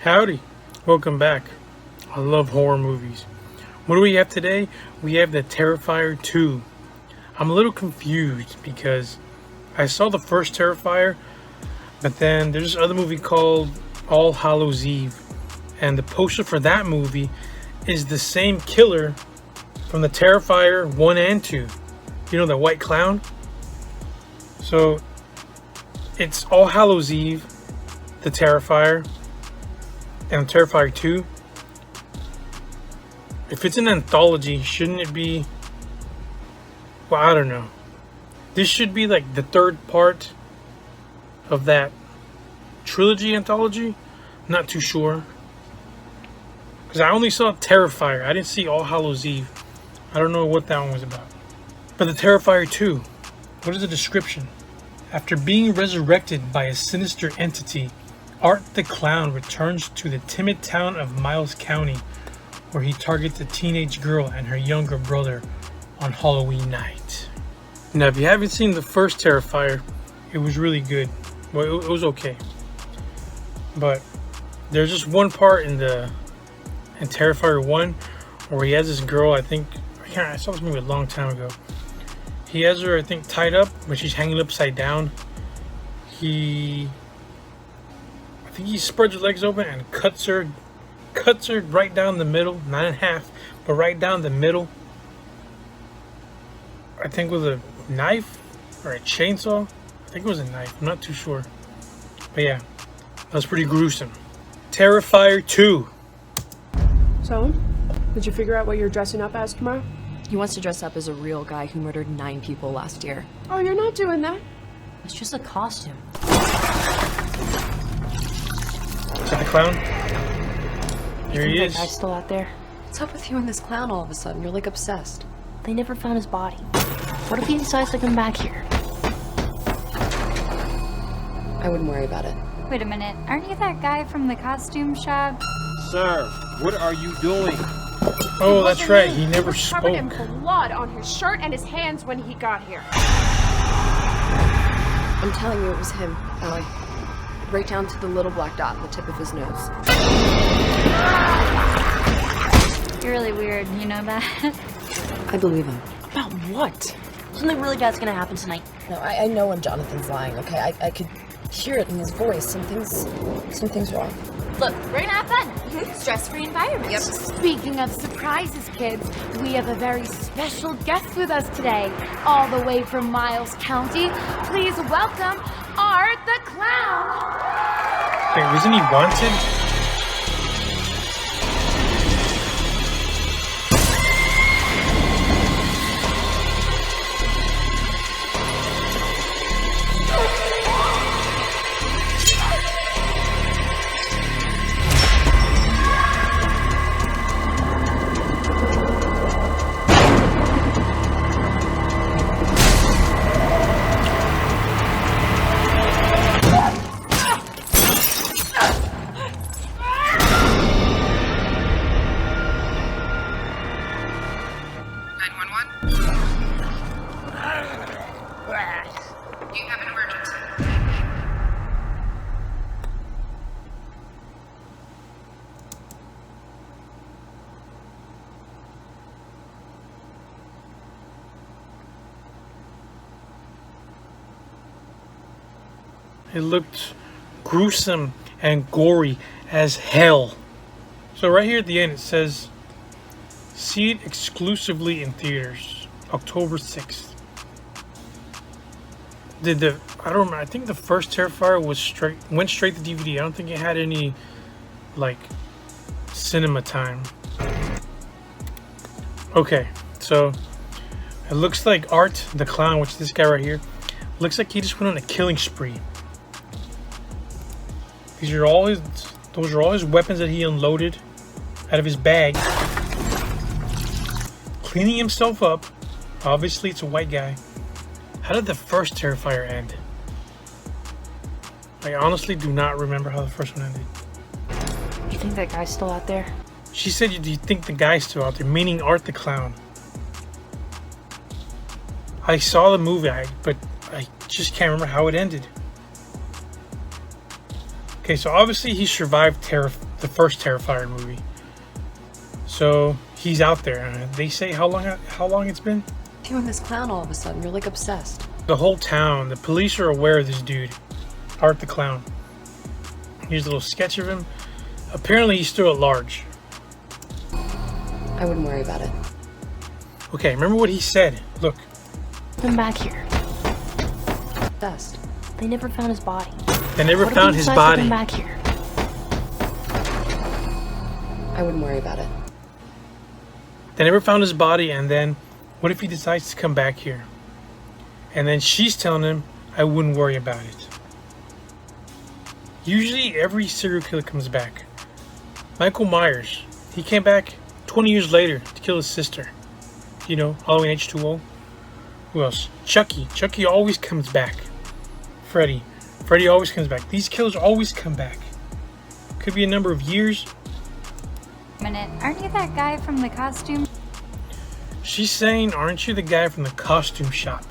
Howdy, welcome back. I love horror movies. What do we have today? We have the Terrifier 2. I'm a little confused because I saw the first Terrifier, but then there's this other movie called All Hallows Eve, and the poster for that movie is the same killer from the Terrifier 1 and 2. You know, that white clown? So it's All Hallows Eve, the Terrifier, and Terrifier 2. If it's an anthology, shouldn't it be... Well, I don't know. This should be like the third part of that trilogy anthology. Not too sure. Because I only saw Terrifier. I didn't see All Hallows Eve. I don't know what that one was about. But the Terrifier 2. What is the description? After being resurrected by a sinister entity, Art the Clown returns to the timid town of Miles County, where he targets a teenage girl and her younger brother on Halloween night. Now, if you haven't seen the first Terrifier, it was really good. Well, it was okay. But there's just one part in Terrifier 1 where he has this girl, I saw this movie a long time ago. He has her, I think, tied up, but she's hanging upside down. I think he spreads her legs open and cuts her right down the middle, not in half, but right down the middle. I think with a knife or a chainsaw. I think it was a knife, I'm not too sure. But yeah, that was pretty gruesome. Terrifier 2. So, did you figure out what you're dressing up as tomorrow? He wants to dress up as a real guy who murdered 9 people last year. Oh, you're not doing that? It's just a costume. Is that the clown? Here he is. That guy's still out there? What's up with you and this clown all of a sudden? You're like obsessed. They never found his body. What if he decides to come back here? I wouldn't worry about it. Wait a minute, aren't you that guy from the costume shop? Sir, what are you doing? Oh, that's right, he never spoke. Covered in blood on his shirt and his hands when he got here. I'm telling you, it was him, Allie. Right down to the little black dot on the tip of his nose. You're really weird, you know that? I believe him. About what? Something really bad's gonna happen tonight. No, I know when Jonathan's lying, okay? I could hear it in his voice. Something's wrong. Look, we're gonna have fun. Stress-free environment. Yep. Speaking of surprises, kids, we have a very special guest with us today, all the way from Miles County. Please welcome Art the Clown. Wait, wasn't he wanted? Do you have an emergency? It looked gruesome and gory as hell. So right here at the end it says, see it exclusively in theaters, October 6th. I don't remember, I think the first Terrifier went straight to DVD. I don't think it had any, like, cinema time. Okay, so it looks like Art the Clown, which is this guy right here, looks like he just went on a killing spree. Those are all his weapons that he unloaded out of his bag. Cleaning himself up. Obviously, it's a white guy. How did the first Terrifier end? I honestly do not remember how the first one ended. You think that guy's still out there? She said, do you think the guy's still out there? Meaning Art the Clown. I saw the movie, but I just can't remember how it ended. Okay, so obviously he survived the first Terrifier movie. So he's out there. They say how long it's been? You and this clown all of a sudden, you're like obsessed. The whole town, the police are aware of this dude, Art the Clown. Here's a little sketch of him. Apparently he's still at large. I wouldn't worry about it. Okay, remember what he said. Look. Come back here. Best. They never found his body. They never What if found he his decides to body. Come back here. I wouldn't worry about it. They never found his body, and then what if he decides to come back here? And then she's telling him, I wouldn't worry about it. Usually every serial killer comes back. Michael Myers, he came back 20 years later to kill his sister. You know, Halloween H2O. Who else? Chucky. Chucky always comes back. Freddy always comes back. These killers always come back. Could be a number of years. Minute, aren't you that guy from the costume? She's saying, aren't you the guy from the costume shop?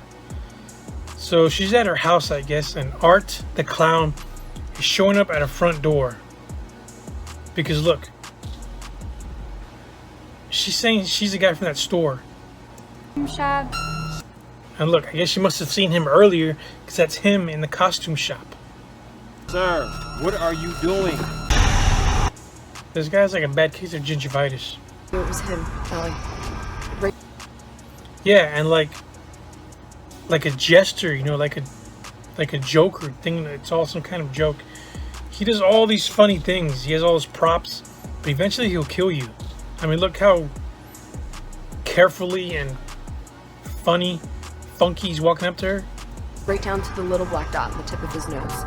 So she's at her house, I guess, and Art the Clown is showing up at her front door. Because look, she's saying she's the guy from that store. Shop. And look, I guess she must have seen him earlier, because that's him in the costume shop. Sir, what are you doing? This guy's like a bad case of gingivitis. It was him, Allie. Yeah, and like a jester, you know, like a joker thing. It's all some kind of joke. He does all these funny things. He has all his props, but eventually he'll kill you. I mean, look how carefully and funky he's walking up to her. Right down to the little black dot on the tip of his nose.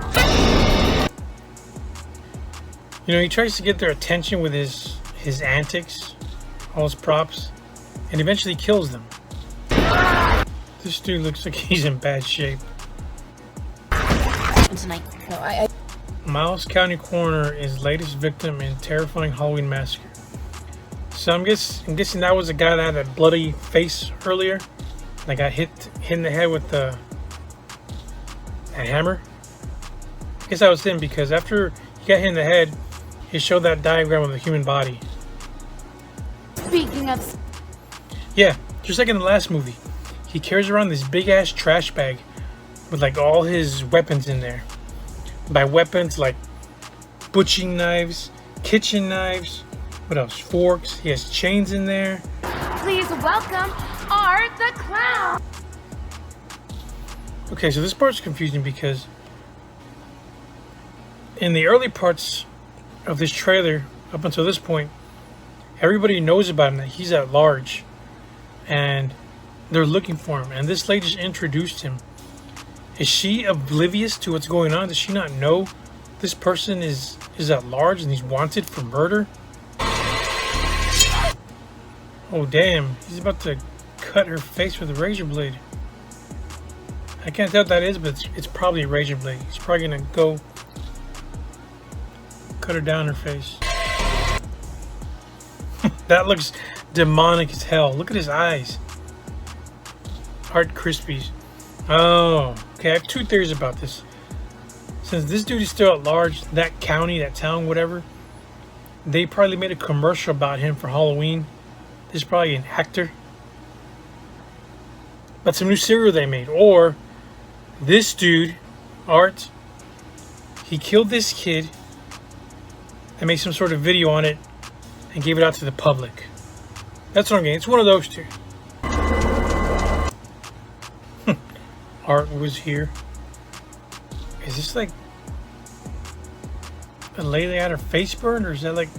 You know, he tries to get their attention with his antics, all his props, and eventually kills them. This dude looks like he's in bad shape. Tonight. No, Miles County Coroner is latest victim in terrifying Halloween massacre. So I'm guessing that was the guy that had that bloody face earlier. That got hit in the head with that hammer. I guess that was him, because after he got hit in the head, he showed that diagram of the human body. Speaking of Yeah, just like in the last movie. He carries around this big ass trash bag with like all his weapons in there. By weapons, like butchering knives, kitchen knives, what else? Forks. He has chains in there. please welcome Art the Clown. Okay, so this part's confusing because in the early parts of this trailer, up until this point, everybody knows about him, that he's at large, and they're looking for him. And this lady just introduced him. Is she oblivious to what's going on? Does she not know this person is at large and he's wanted for murder? Oh damn, he's about to cut her face with a razor blade. I can't tell what that is, but it's probably a razor blade. He's probably gonna go cut her down her face. That looks demonic as hell. Look at his eyes. Art Crispies. Oh, okay. I have two theories about this. Since this dude is still at large, that county, that town, whatever, they probably made a commercial about him for Halloween. This is probably an actor. But some new cereal they made. Or this dude, Art, he killed this kid and made some sort of video on it and gave it out to the public. That's what I'm getting. It's one of those two. Art was here. Is this like a lady that had her face burned, or is that like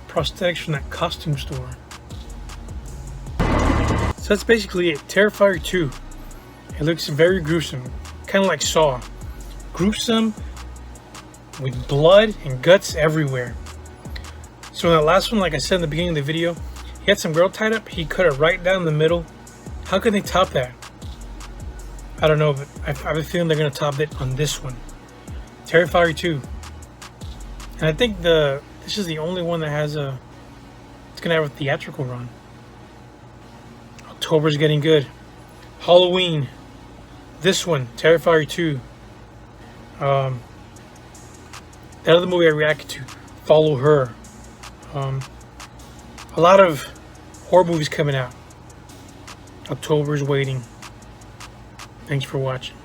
prosthetics from that costume store? So that's basically it. Terrifier 2. It looks very gruesome, kind of like Saw. Gruesome with blood and guts everywhere. So in that last one, like I said in the beginning of the video, he had some girl tied up. He cut her right down the middle. How can they top that? I don't know, but I have a feeling they're going to top it on this one. Terrifier 2. And I think this is the only one that has it's going to have a theatrical run. October's getting good. Halloween. This one, Terrifier 2. that other movie I reacted to, Follow Her. A lot of horror movies coming out. October's waiting. Thanks for watching.